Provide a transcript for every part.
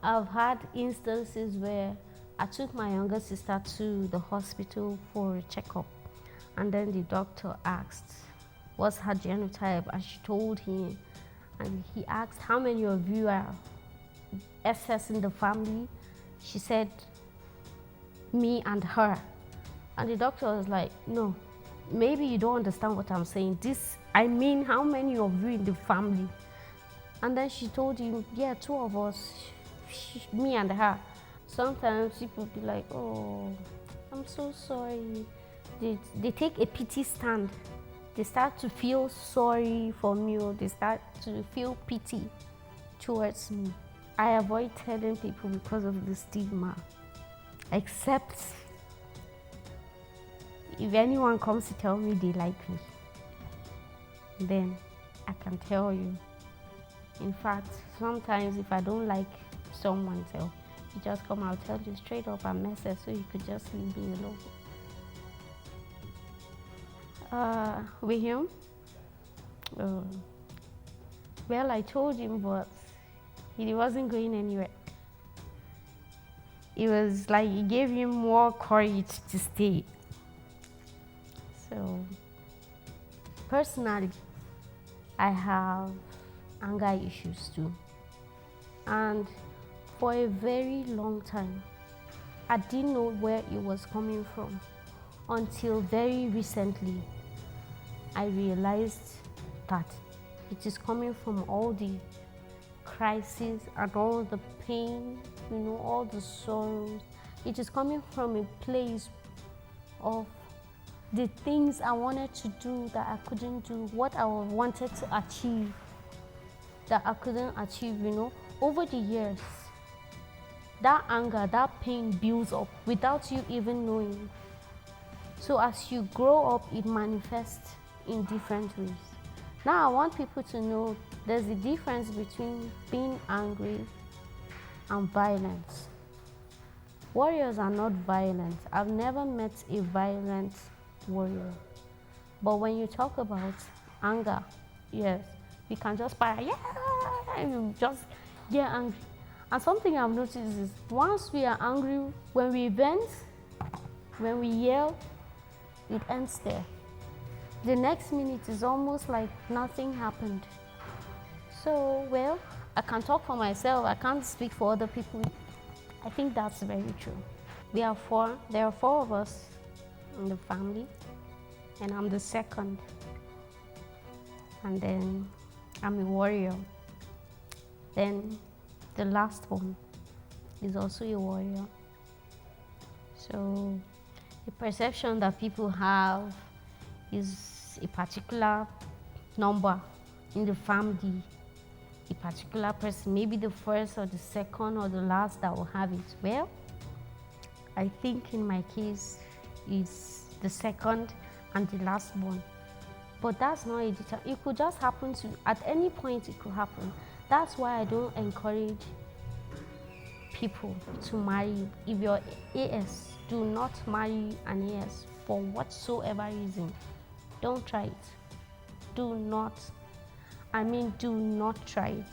I've had instances where I took my younger sister to the hospital for a checkup, and then the doctor asked, what's her genotype? And she told him, and he asked, how many of you are SS in the family? She said, me and her. And the doctor was like, no, maybe you don't understand what I'm saying. I mean, how many of you in the family? And then she told him, yeah, two of us, me and her. Sometimes people be like, oh, I'm so sorry. They take a pity stand. They start to feel sorry for me, or they start to feel pity towards me. I avoid telling people because of the stigma, except if anyone comes to tell me they like me, then I can tell you. In fact, sometimes if I don't like someone, you just come, I'll tell you straight up and message, so you could just leave me alone. With him, well, I told him, but he wasn't going anywhere. It was like it gave him more courage to stay. So, personally, I have anger issues too. And for a very long time, I didn't know where it was coming from until very recently. I realized that it is coming from all the crises and all the pain, all the sorrows. It is coming from a place of the things I wanted to do that I couldn't do, what I wanted to achieve that I couldn't achieve, Over the years, that anger, that pain builds up without you even knowing. So as you grow up, it manifests in different ways. Now I want people to know there's a difference between being angry and violence. Warriors are not violent. I've never met a violent warrior. But when you talk about anger, yes, we can just and you just get angry. And something I've noticed is once we are angry, when we vent, when we yell, it ends there. The next minute is almost like nothing happened. So, well, I can talk for myself. I can't speak for other people. I think that's very true. There are four of us in the family, and I'm the second. And then I'm a warrior. Then the last one is also a warrior. So the perception that people have is a particular number in the family, a particular person, maybe the first or the second or the last that will have it. Well, I think in my case is the second and the last one. But that's not a determinant. It could just happen at any point it could happen. That's why I don't encourage people to marry. If you're AS, do not marry an AS for whatsoever reason. Don't try it. Do not try it.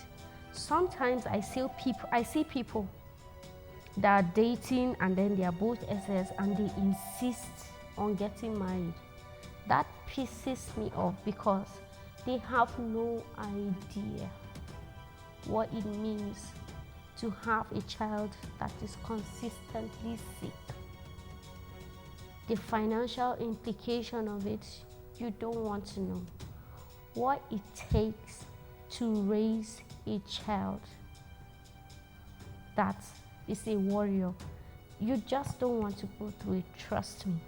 Sometimes I see people that are dating and then they are both SS and they insist on getting married. That pisses me off because they have no idea what it means to have a child that is consistently sick. The financial implication of it, you don't want to know. What it takes to raise a child that is a warrior, you just don't want to go through it, trust me.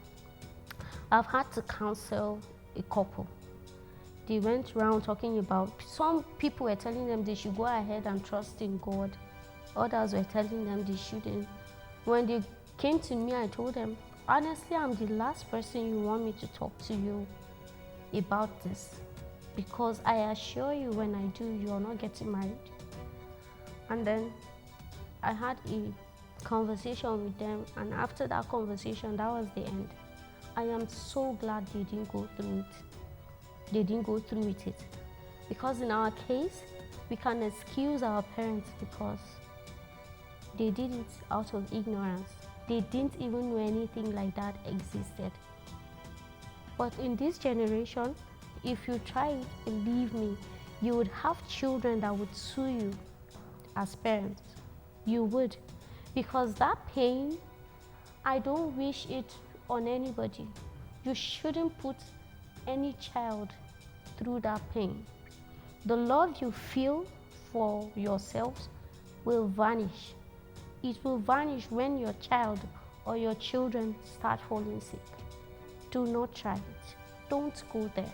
I've had to counsel a couple. They went around talking about, some people were telling them they should go ahead and trust in God. Others were telling them they shouldn't. When they came to me, I told them, honestly, I'm the last person you want me to talk to you about this, because I assure you, when I do, you are not getting married. And then I had a conversation with them, and after that conversation, that was the end. I am so glad they didn't go through it. They didn't go through with it. Because in our case, we can excuse our parents because they did it out of ignorance. They didn't even know anything like that existed. But in this generation, if you try it, believe me, you would have children that would sue you as parents. You would. Because that pain, I don't wish it on anybody. You shouldn't put any child through that pain. The love you feel for yourselves will vanish. It will vanish when your child or your children start falling sick. Do not try it. Don't go there.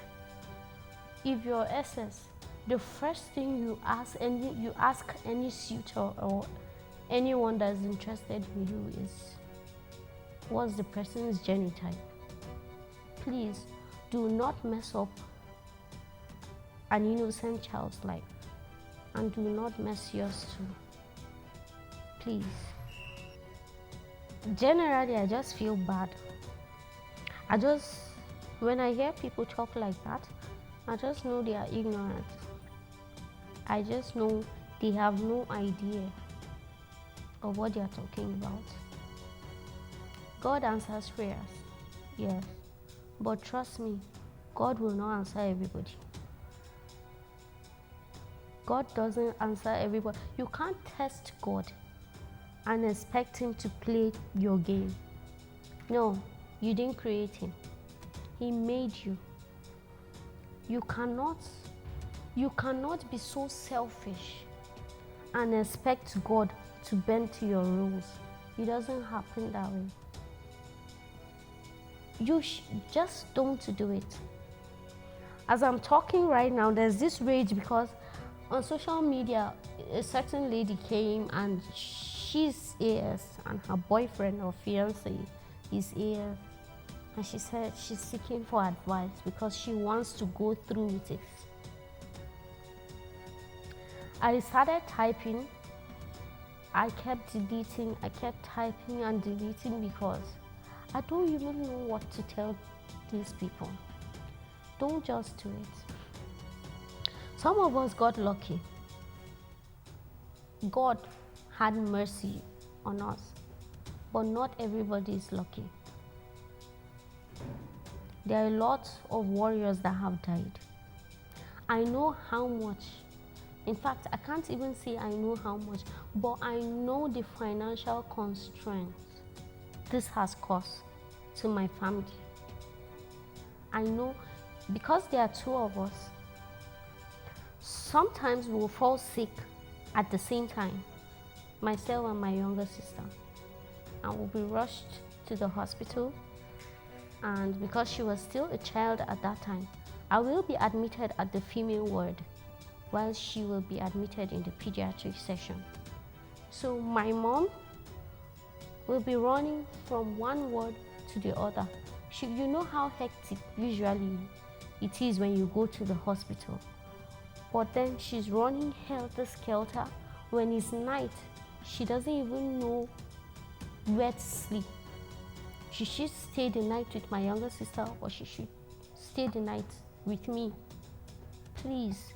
If you're SS, the first thing you ask any suitor or anyone that's interested in you is, what's the person's genotype? Please do not mess up an innocent child's life, and do not mess yours too. Please. Generally, I just feel bad. When I hear people talk like that, I just know they are ignorant. I just know they have no idea of what they are talking about. God answers prayers, yes, but trust me, God will not answer everybody. God doesn't answer everybody. You can't test God and expect him to play your game. No, you didn't create him. He made you. You cannot be so selfish and expect God to bend to your rules. It doesn't happen that way. Just don't do it. As I'm talking right now, there's this rage because on social media, a certain lady came and she's AS and her boyfriend or fiance is AS. And she said she's seeking for advice because she wants to go through with it. I started typing. I kept deleting. I kept typing and deleting because I don't even know what to tell these people. Don't just do it. Some of us got lucky. God had mercy on us, but not everybody is lucky. There are a lot of warriors that have died. I know how much. In fact, I can't even say I know how much, but I know the financial constraints this has caused to my family. I know because there are two of us. Sometimes we will fall sick at the same time, myself and my younger sister, and we'll be rushed to the hospital. And because she was still a child at that time, I will be admitted at the female ward while she will be admitted in the pediatric section. So my mom will be running from one ward to the other. You know how hectic usually it is when you go to the hospital. But then she's running helter-skelter. When it's night, she doesn't even know where to sleep. She should stay the night with my younger sister, or she should stay the night with me. Please,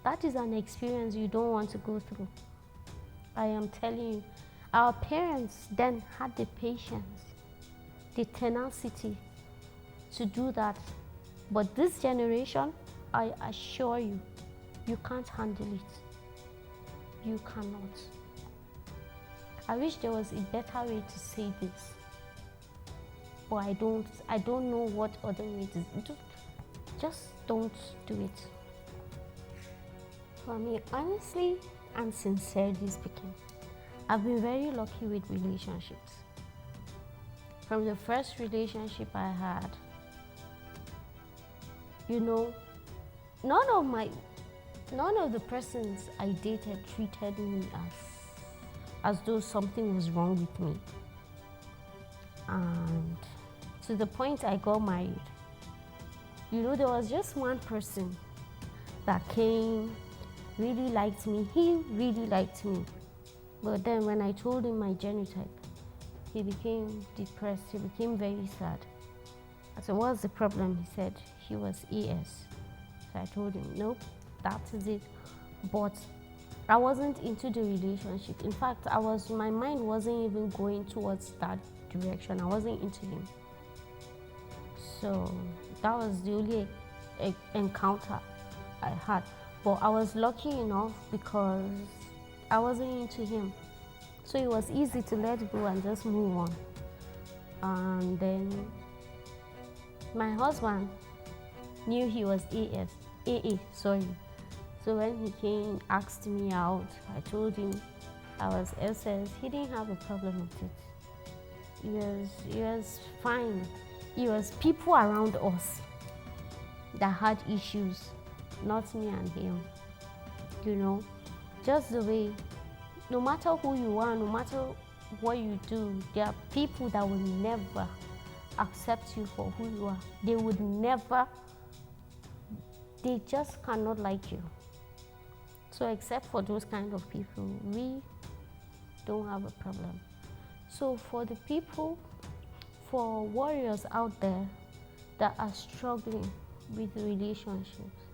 that is an experience you don't want to go through. I am telling you, our parents then had the patience, the tenacity to do that. But this generation, I assure you, you can't handle it. You cannot. I wish there was a better way to say this. But I don't know what other way to do. Just don't do it. For me, honestly and sincerely speaking, I've been very lucky with relationships. From the first relationship I had, none of the persons I dated treated me as though something was wrong with me. And to the point I got married, there was just one person that came, really liked me. He really liked me. But then when I told him my genotype, he became depressed. He became very sad. I said, what's the problem? He said he was AS. So I told him, nope, that is it. But I wasn't into the relationship. In fact, my mind wasn't even going towards that direction. I wasn't into him. So that was the only encounter I had. But I was lucky enough because I wasn't into him. So it was easy to let go and just move on. And then my husband knew he was AA. So when he came, asked me out, I told him I was SS. He didn't have a problem with it. He was fine. It was people around us that had issues, not me and him. You know, just the way, no matter who you are, no matter what you do, there are people that will never accept you for who you are. They would never, they just cannot like you. So except for those kind of people, we don't have a problem. So for the people, for warriors out there that are struggling with relationships,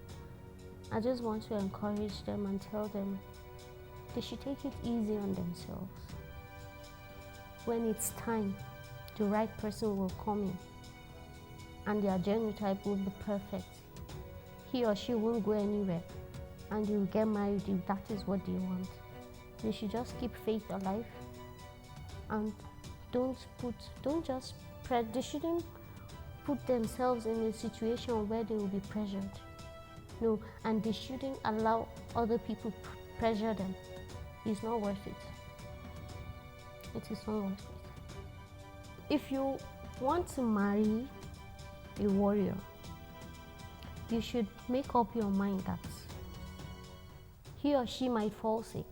I just want to encourage them and tell them they should take it easy on themselves. When it's time, the right person will come in and their genotype will be perfect. He or she won't go anywhere and they will get married if that is what they want. They should just keep faith alive and they shouldn't put themselves in a situation where they will be pressured. No, and they shouldn't allow other people pressure them. It's not worth it. It is not worth it. If you want to marry a warrior, you should make up your mind that he or she might fall sick.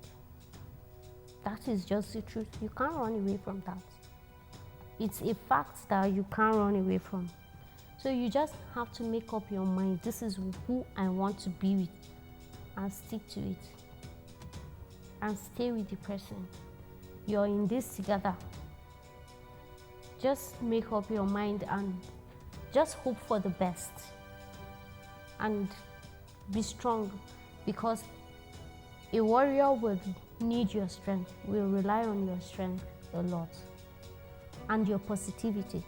That is just the truth. You can't run away from that. It's a fact that you can't run away from. So you just have to make up your mind, this is who I want to be with, and stick to it. And stay with the person. You're in this together. Just make up your mind and just hope for the best. And be strong, because a warrior will need your strength, will rely on your strength a lot, and your positivity.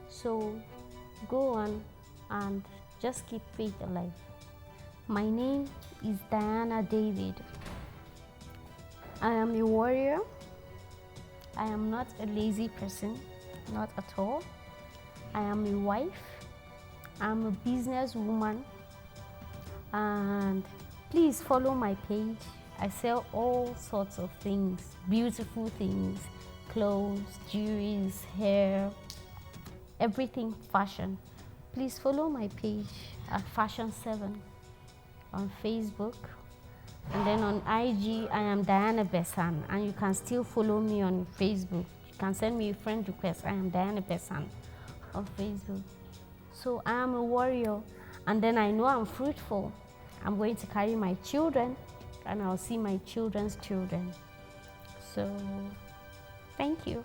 So go on and just keep faith alive. My name is Diana David. I am a warrior. I am not a lazy person, not at all. I am a wife. I'm a businesswoman. And please follow my page. I sell all sorts of things, beautiful things, clothes, jewelries, hair, everything fashion. Please follow my page at Fashion7 on Facebook. And then on IG, I am Diana Bessan, and you can still follow me on Facebook. You can send me a friend request. I am Diana Bessan on Facebook. So I am a warrior, and then I know I'm fruitful. I'm going to carry my children, and I'll see my children's children. So, thank you.